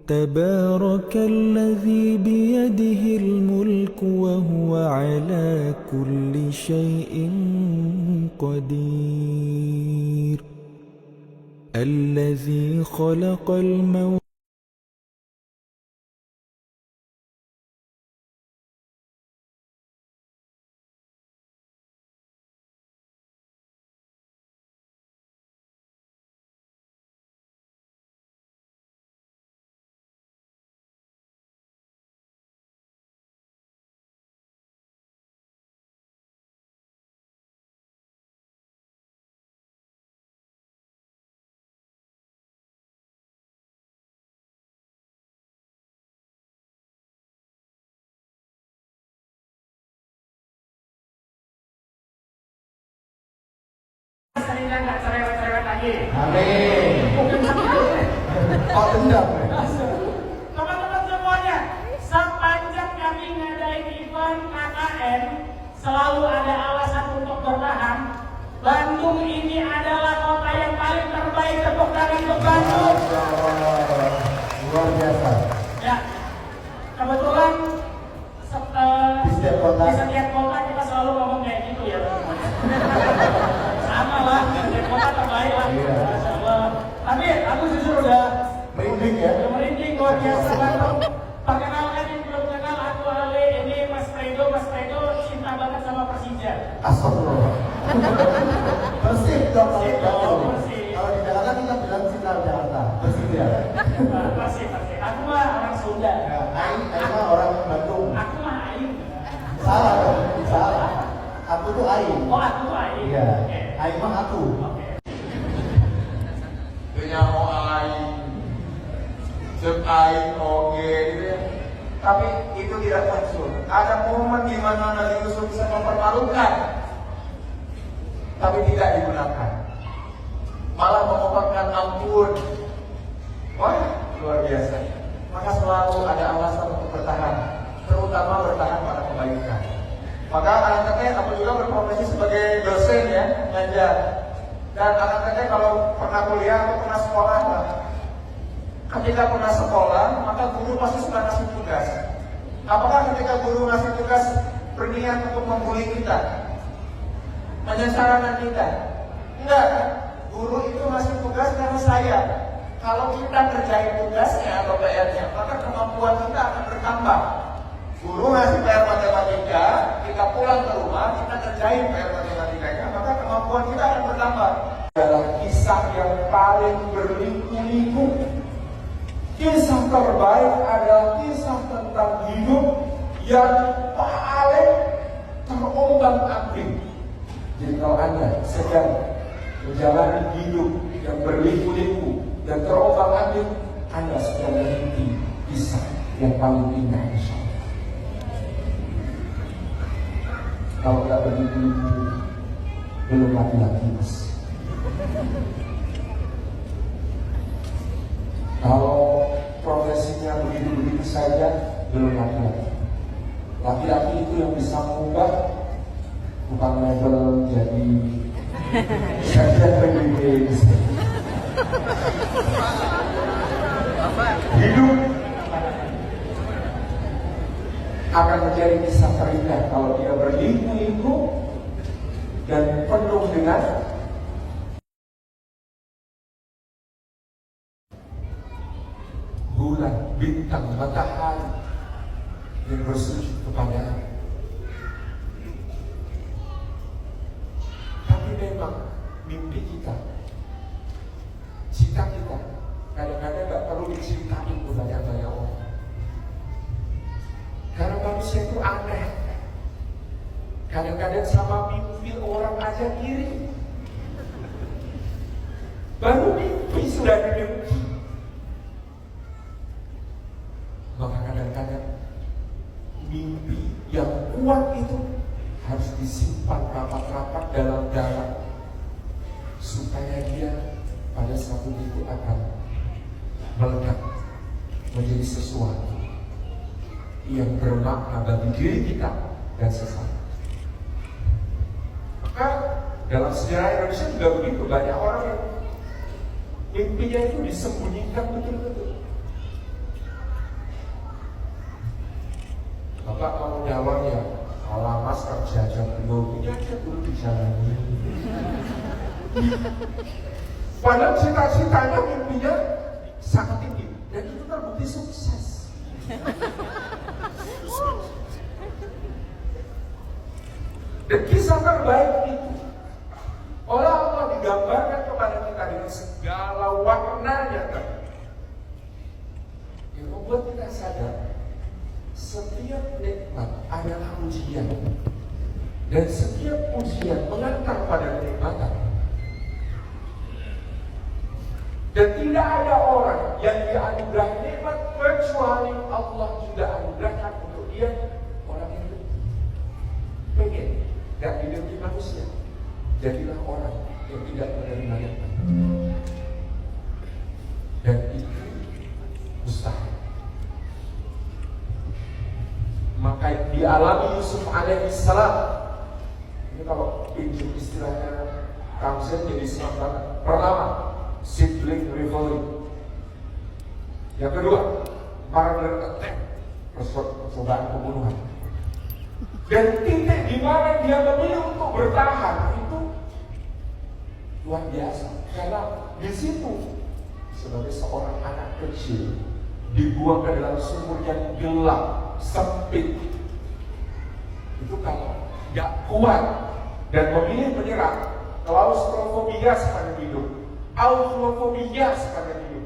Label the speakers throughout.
Speaker 1: تبارك الذي بيده الملك وهو على كل شيء قدير الذي خلق الموت
Speaker 2: sehingga nggak cerewet-cerewet lagi.
Speaker 3: Amin. Oh dendam.
Speaker 2: Teman-teman semuanya, sepanjang kami ngadain event KKN, selalu ada alasan untuk bertahan. Bandung ini adalah kota yang paling terbaik. Tepuk tangan untuk Bandung.
Speaker 3: Luar biasa.
Speaker 2: Ya, kebetulan
Speaker 3: Di setiap kota
Speaker 2: kita selalu ngomong kayak gitu ya. Sama lah, di kota terbaik lah.
Speaker 3: Iya.
Speaker 2: Masya Allah. Tapi aku jujur udah
Speaker 3: merinding ya.
Speaker 2: merinding luar biasa Bandung. Perkenalkan yang belum kenal, aku Ale, ini Mas Fredo. Mas Fredo cinta banget sama Persija.
Speaker 3: Astagfirullah. Persib dong kalau
Speaker 2: Persib
Speaker 3: kita tahu.
Speaker 2: dong, Persib.
Speaker 3: Kalau di Jakarta kita bilang Sinar Jakarta. Persib ya.
Speaker 2: Persib. Aku mah orang Sunda.
Speaker 3: Aing mah orang Bandung.
Speaker 2: Aku mah Aing.
Speaker 3: Salah dong. Salah. Aku tuh Aing.
Speaker 2: Oh, aku tuh Aing.
Speaker 3: Iya.
Speaker 2: Oke.
Speaker 3: Aing mah aku.
Speaker 2: Oke.
Speaker 4: Punya mau aing, cek aing oke gitu ya. Tapi itu tidak maksud. Ada momen di mana Nabi Yusuf bisa mempermalukan, tapi tidak digunakan. Malah mengucapkan ampun. Wah, luar biasa. Maka selalu ada alasan untuk bertahan, terutama bertahan pada kebaikan. Maka anak teteh, aku juga berprofesi sebagai dosen ya, ngajar. Dan anak teteh kalau pernah kuliah atau pernah sekolah lah, ketika pernah sekolah, maka guru pasti suka ngasih tugas. Apakah ketika guru ngasih tugas berniat untuk membuli kita, menyengsarakan kita? Enggak kan? Guru itu ngasih tugas karena saya. Kalau kita kerjain tugasnya atau PR-nya, maka kemampuan kita akan bertambah. Guru ngasih PR matematika, kita pulang ke rumah, kita kerjain PR matematikanya, maka kemampuan kita akan bertambah. Adalah kisah yang paling berliku-liku. Kisah terbaik adalah kisah tentang hidup yang paling terombang-ambing. Jadi kalau Anda sedang menjalani hidup yang berliku-liku dan terombang-ambing, Anda sedang meniti kisah yang paling indah, insya Allah. Kalau tidak begitu, belum laki-laki mas. Kalau profesinya begitu-begitu saja, belum laki-laki. Laki-laki itu yang bisa mengubah, bukan label jadi sekjen PBB. Hidup akan menjadi kisah terindah kalau dia berliku-liku dan penuh dengan bulan, bintang, matahari yang bersujud kepada. Tapi memang mimpi kita, cita kita, kadang-kadang gak perlu diceritain kepada banyak orang. Karena manusia itu aneh. Kadang-kadang sama mimpi orang aja iri. Baru mimpi sudah didengki. Maka kadang-kadang mimpi yang kuat itu harus disimpan rapat-rapat dalam dada, supaya dia pada suatu titik akan meledak menjadi sesuatu yang bermakna bagi diri kita dan sesama. Maka dalam sejarah Indonesia juga begitu, banyak orang yang mimpinya itu disembunyikan betul-betul. Bapak mau jawab ya, kalau mas kerja jam 2 ini aja dulu dijalani. Padahal cita-citanya, mimpinya sangat tinggi dan itu terbukti sukses. Dan kisah terbaik itu oleh Allah digambarkan kepada kita dengan segala warnanya kan, yang membuat kita sadar setiap nikmat adalah ujian dan setiap ujian mengantar pada kenikmatan. Dan tidak ada orang yang dianugerahi nikmat kecuali Allah juga anugerahkan untuk dia orang yang pengen dan hidup manusia. Jadilah orang yang tidak menerima nikmat. Dan itu mustahil. Maka dialami Yusuf alaihissalam. Ini kalau pinjam istilahnya Kamsen jadi senang banget. Pertama, sibling rivalry. Yang kedua, murder attempt, percobaan pembunuhan. Dan titik di mana dia memilih untuk bertahan itu luar biasa. Karena di situ sebagai seorang anak kecil dibuang ke dalam sumur yang gelap, sempit. Itu kalau nggak kuat dan memilih menyerah, klaustrofobia sepanjang hidup, aulofobia sepanjang hidup,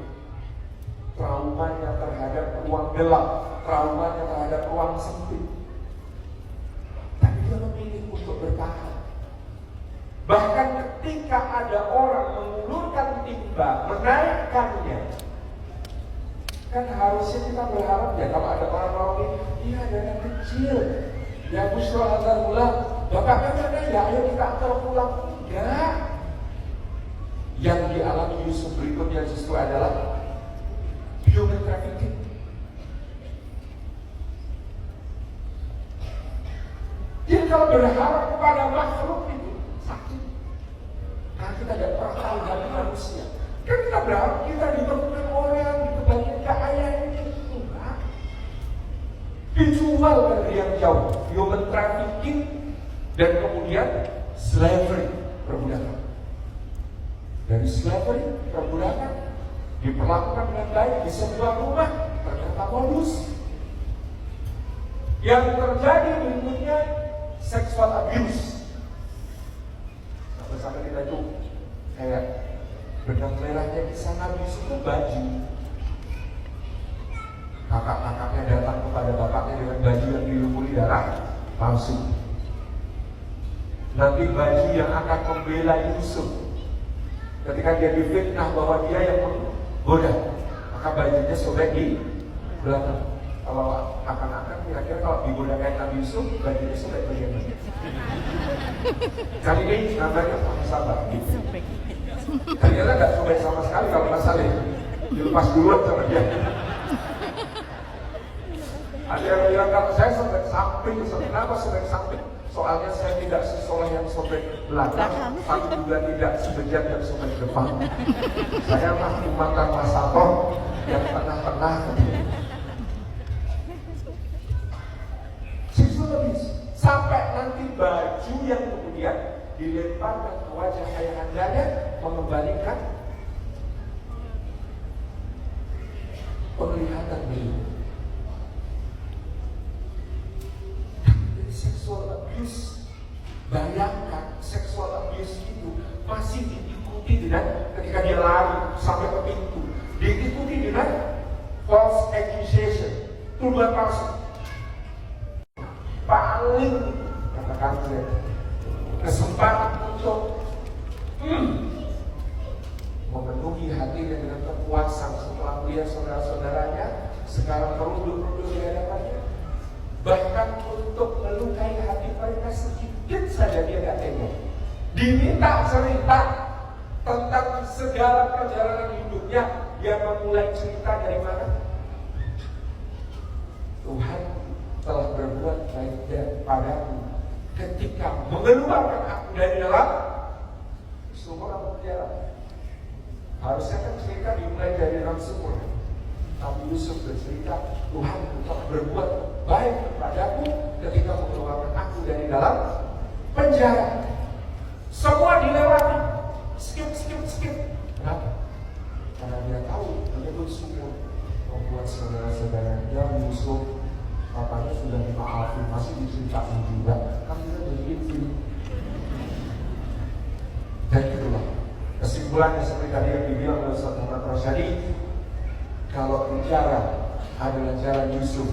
Speaker 4: traumanya terhadap ruang gelap, traumanya terhadap ruang sempit. Tapi dia memilih untuk bertahan. Bahkan ketika ada orang mengulurkan timba, menaikkannya, kan harusnya kita berharap ya kalau ada orang-orang ini, iya ada anak kecil, ya Bushra antar pulang, bapaknya mana ya, ayo kita antar pulang. Enggak. Yang dialami Yusuf berikutnya justru adalah human trafficking. Jadi kalau berharap kepada makhluk itu sakit. Karena kita tidak pernah tahu dari manusia. Kan kita berharap kita ditemukan orang, dikembalikan ke ayah ini. Enggak. Dijual dari yang jauh. Human trafficking dan kemudian slavery, perbudakan. Dari slavery, perbudakan diperlakukan dengan baik di sebuah rumah, ternyata modus. Yang terjadi berikutnya sexual abuse. Sampai-sampai kita itu kayak benang merahnya kisah Nabi itu baju. Kakak-kakaknya datang kepada bapaknya dengan baju yang dilumuri darah palsu. Nanti baju yang akan membela Yusuf ketika dia difitnah bahwa dia yang menggoda, maka bajunya sobek di belakang. Kalau akan-akan kira-kira kalau digoda kayak Nabi Yusuf, bajunya sobek bagian mana? Kali ini namanya sabar. Ternyata nggak sobek sama sekali kalau Mas Saleh dilepas duluan sama dia. Ada yang bilang kalau saya sobek samping, kenapa sobek samping? Soalnya saya tidak sesoleh yang sobek belakang, tapi juga tidak sebejat yang sobek depan. Saya masih makan masator yang tengah-tengah. Sampai nanti baju yang kemudian dilemparkan ke wajah ayahandanya mengembalikan penglihatan beliau. Sexual abuse, bayangkan sexual abuse itu masih diikuti dengan ketika dia lari sampai ke pintu, diikuti dengan false accusation, tuduhan palsu. Paling katakan saya kesempatan untuk memenuhi hatinya dengan kepuasan setelah melihat saudara-saudaranya sekarang merunduk-runduk di hadapannya. Bahkan untuk melukai hati mereka sedikit saja dia tidak tega. Diminta cerita tentang segala perjalanan hidupnya, dia memulai cerita dari mana? Tuhan telah berbuat baik padaku ketika mengeluarkan aku dari dalam sumur atau penjara. Harusnya kan cerita dimulai dari dalam sumur, tapi Yusuf bercerita Tuhan telah berbuat baik kepadaku ketika mengeluarkan aku dari dalam penjara. Semua dilewati, skip. Kenapa? Karena dia tahu menyebut syukur membuat saudara-saudaranya Yusuf papanya sudah dimaafin, masih diceritain juga, kan kita jadi infil. Dan itulah kesimpulannya seperti tadi yang dibilang oleh Ustaz Muhammad Rasyadi, kalau penjara adalah jalan Yusuf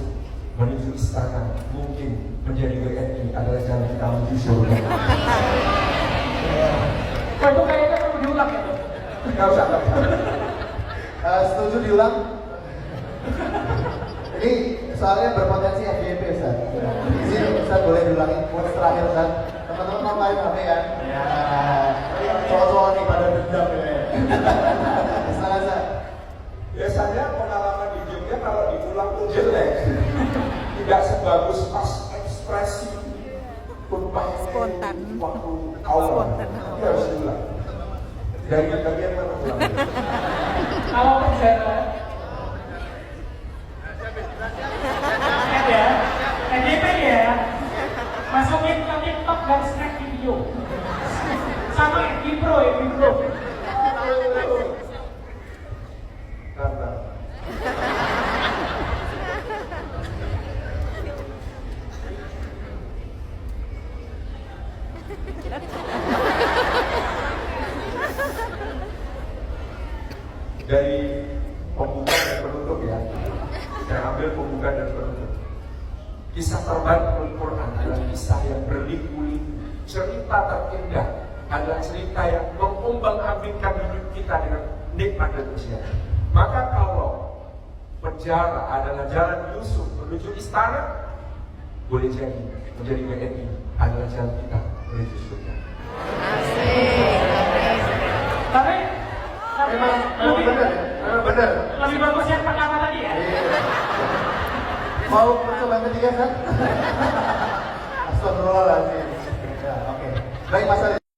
Speaker 4: menuju istana, mungkin menjadi WNI adalah jalan kita menuju surga.
Speaker 2: Itu kayaknya perlu diulang ya.
Speaker 4: Nggak usah.
Speaker 3: Setuju diulang? Ini soalnya berpotensi FYP Ustaz. Izin Ustaz boleh diulangin quotes terakhir Ustaz. Teman-teman ngapain HP ya? Ya. Cowok-cowok nih pada dendam ya. Silakan Ustaz.
Speaker 4: Biasanya pengalaman di Jogja kalau diulang tuh jelek. Tidak sebagus pas ekspresi
Speaker 5: Spontan.
Speaker 4: waktu awal. Tapi harus diulang. Dari bagian mana ulang?
Speaker 2: Kalau penjara ya, NDP ya, masukin ke TikTok dan snack video sama Edi Pro.
Speaker 4: Karena dari pembuka dan penutup ya, saya ambil pembuka dan penutup. Kisah terbaik Al-Quran adalah kisah yang berliku-liku. Cerita terindah adalah cerita yang mengombang-ambingkan hidup kita dengan nikmat dan usia. Maka kalau penjara adalah jalan Yusuf menuju istana, boleh jadi menjadi WNI adalah jalan kita menuju surga.
Speaker 2: Tapi
Speaker 3: Memang benar.
Speaker 2: lebih bagus yang pertama tadi ya.
Speaker 3: Mau percobaan ketiga Ustaz? Astagfirullahaladzim. Ya, oke. Baik Mas Ali.